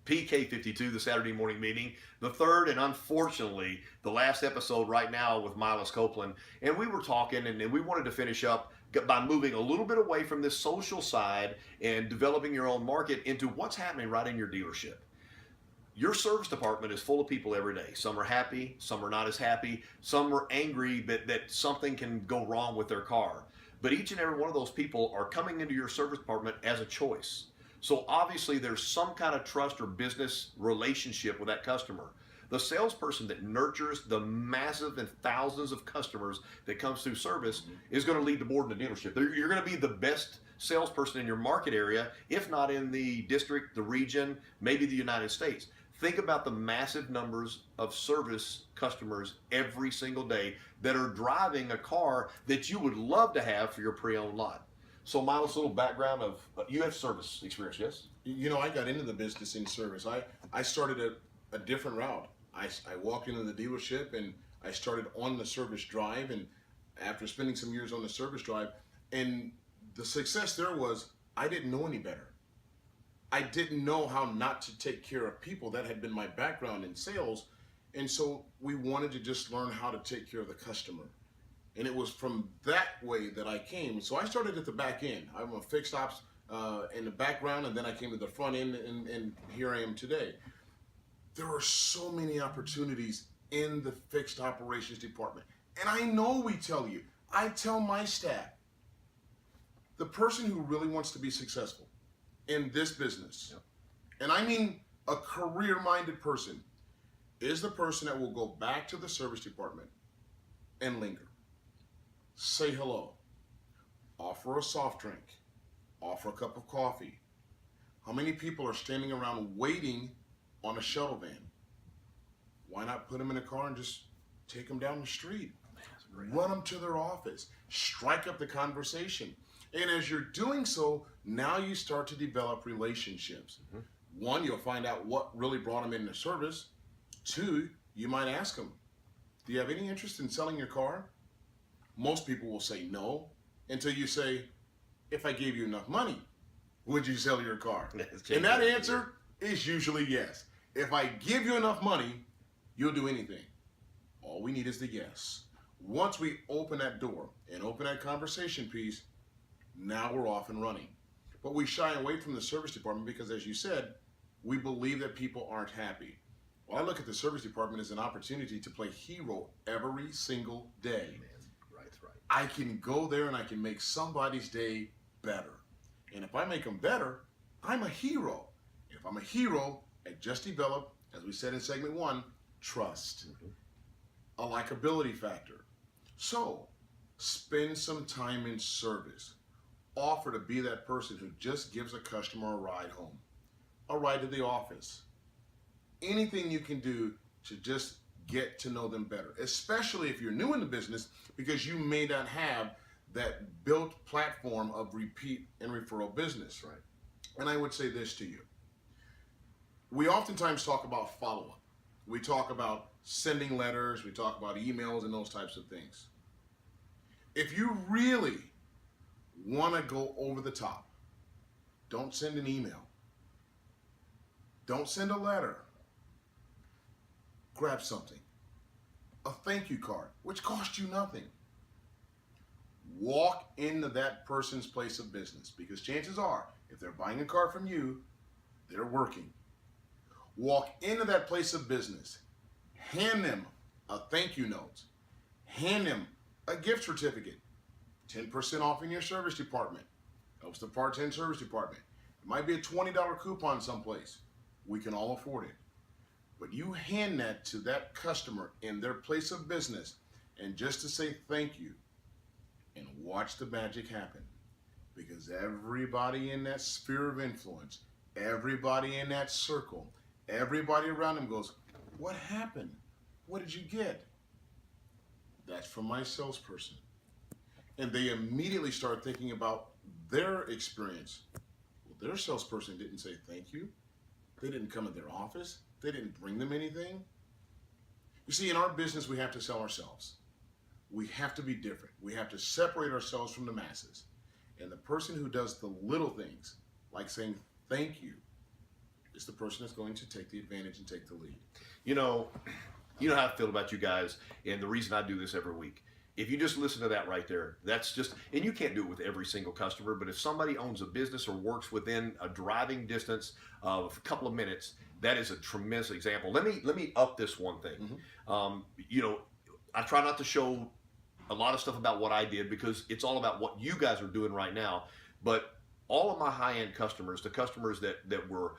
PK52, the Saturday morning meeting, the third and unfortunately the last episode right now with Miles Copeland. And we were talking and we wanted to finish up by moving a little bit away from this social side and developing your own market into what's happening right in your dealership. Your service department is full of people every day. Some are happy, some are not as happy, some are angry that something can go wrong with their car. But each and every one of those people are coming into your service department as a choice. So obviously there's some kind of trust or business relationship with that customer. The salesperson that nurtures the massive and thousands of customers that comes through service is going to lead the board in the dealership. You're going to be the best salesperson in your market area, if not in the district, the region, maybe the United States. Think about the massive numbers of service customers every single day that are driving a car that you would love to have for your pre-owned lot. So Miles, a little background of, you have service experience, yes? You know, I got into the business in service. I started a different route. I walked into the dealership and I started on the service drive, and after spending some years on the service drive, and the success there was I didn't know any better. I didn't know how not to take care of people. That had been my background in sales, and so we wanted to just learn how to take care of the customer. And it was from that way that I came. So I started at the back end. I'm a fixed ops in the background, and then I came to the front end, and here I am today. There are so many opportunities in the fixed operations department. And I know we tell you, I tell my staff, the person who really wants to be successful in this business, and I mean a career-minded person, is the person that will go back to the service department and linger. Say hello, offer a soft drink, offer a cup of coffee. How many people are standing around waiting on a shuttle van? Why not put them in a car and just take them down the street? Run them to their office, strike up the conversation. And as you're doing so, now you start to develop relationships. One, you'll find out what really brought them into service. Two, you might ask them, do you have any interest in selling your car? Most people will say no, until you say, if I gave you enough money, would you sell your car? And that answer is usually yes. If I give you enough money, you'll do anything. All we need is the yes. Once we open that door and open that conversation piece, now we're off and running. But we shy away from the service department because, as you said, we believe that people aren't happy. Well, I look at the service department as an opportunity to play hero every single day. I can go there and I can make somebody's day better. And if I make them better, I'm a hero. If I'm a hero, I just develop, as we said in segment 1, trust, a likability factor. So spend some time in service. Offer to be that person who just gives a customer a ride home, a ride to the office. Anything you can do to just get to know them better, especially if you're new in the business, because you may not have that built platform of repeat and referral business. Right. And I would say this to you. We oftentimes talk about follow-up. We talk about sending letters, we talk about emails and those types of things. If you really want to go over the top, don't send an email. Don't send a letter. Grab something. A thank you card, which costs you nothing. Walk into that person's place of business, because chances are, if they're buying a car from you, they're working. Walk into that place of business. Hand them a thank you note. Hand them a gift certificate. 10% off in your service department. Helps the Part 10 service department. It might be a $20 coupon someplace. We can all afford it. But you hand that to that customer in their place of business, and just to say thank you, and watch the magic happen. Because everybody in that sphere of influence, everybody in that circle, everybody around them goes, what happened? What did you get? That's from my salesperson. And they immediately start thinking about their experience. Well, their salesperson didn't say thank you. They didn't come in their office. They didn't bring them anything. You see, in our business, we have to sell ourselves. We have to be different. We have to separate ourselves from the masses. And the person who does the little things, like saying thank you, It's the person that's going to take the advantage and take the lead. You know, you know how I feel about you guys, and the reason I do this every week. If you just listen to that right there, that's just, and you can't do it with every single customer, but if somebody owns a business or works within a driving distance of a couple of minutes, that is a tremendous example. Let me up this one thing. You know, I try not to show a lot of stuff about what I did because it's all about what you guys are doing right now. But all of my high-end customers, the customers that were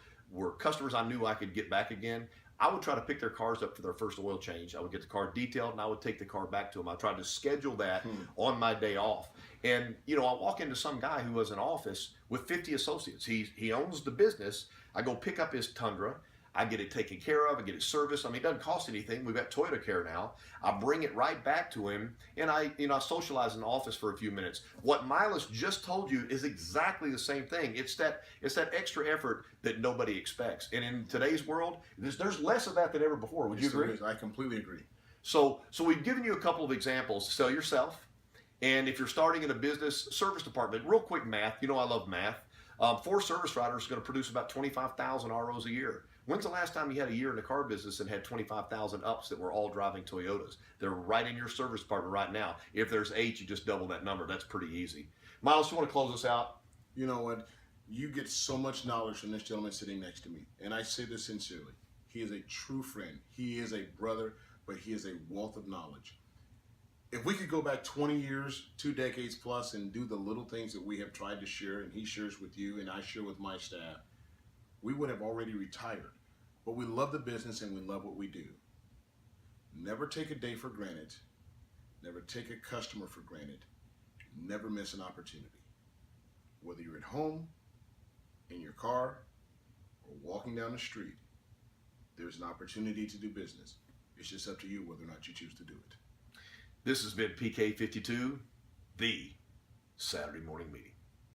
customers I knew I could get back again, I would try to pick their cars up for their first oil change. I would get the car detailed and I would take the car back to them. I tried to schedule that on my day off. And, you know, I walk into some guy who has an office with 50 associates. He owns the business. I go pick up his Tundra. I get it taken care of. I get it serviced. I mean, it doesn't cost anything. We've got Toyota Care now. I bring it right back to him, and I socialize in the office for a few minutes. What Milas just told you is exactly the same thing. It's that extra effort that nobody expects. And in today's world, there's less of that than ever before. Would you agree? I completely agree. So we've given you a couple of examples to sell yourself, and if you're starting in a business service department, real quick math. You know I love math. 4 service riders are going to produce about 25,000 ROs a year. When's the last time you had a year in the car business and had 25,000 ups that were all driving Toyotas? They're right in your service department right now. If there's 8, you just double that number. That's pretty easy. Miles, you want to close us out? You know what? You get so much knowledge from this gentleman sitting next to me. And I say this sincerely. He is a true friend. He is a brother, but he is a wealth of knowledge. If we could go back 20 years, 2 decades plus, and do the little things that we have tried to share, and he shares with you and I share with my staff, we would have already retired. But we love the business and we love what we do. Never take a day for granted. Never take a customer for granted. Never miss an opportunity. Whether you're at home, in your car, or walking down the street, there's an opportunity to do business. It's just up to you whether or not you choose to do it. This has been PK52, the Saturday Morning Meeting.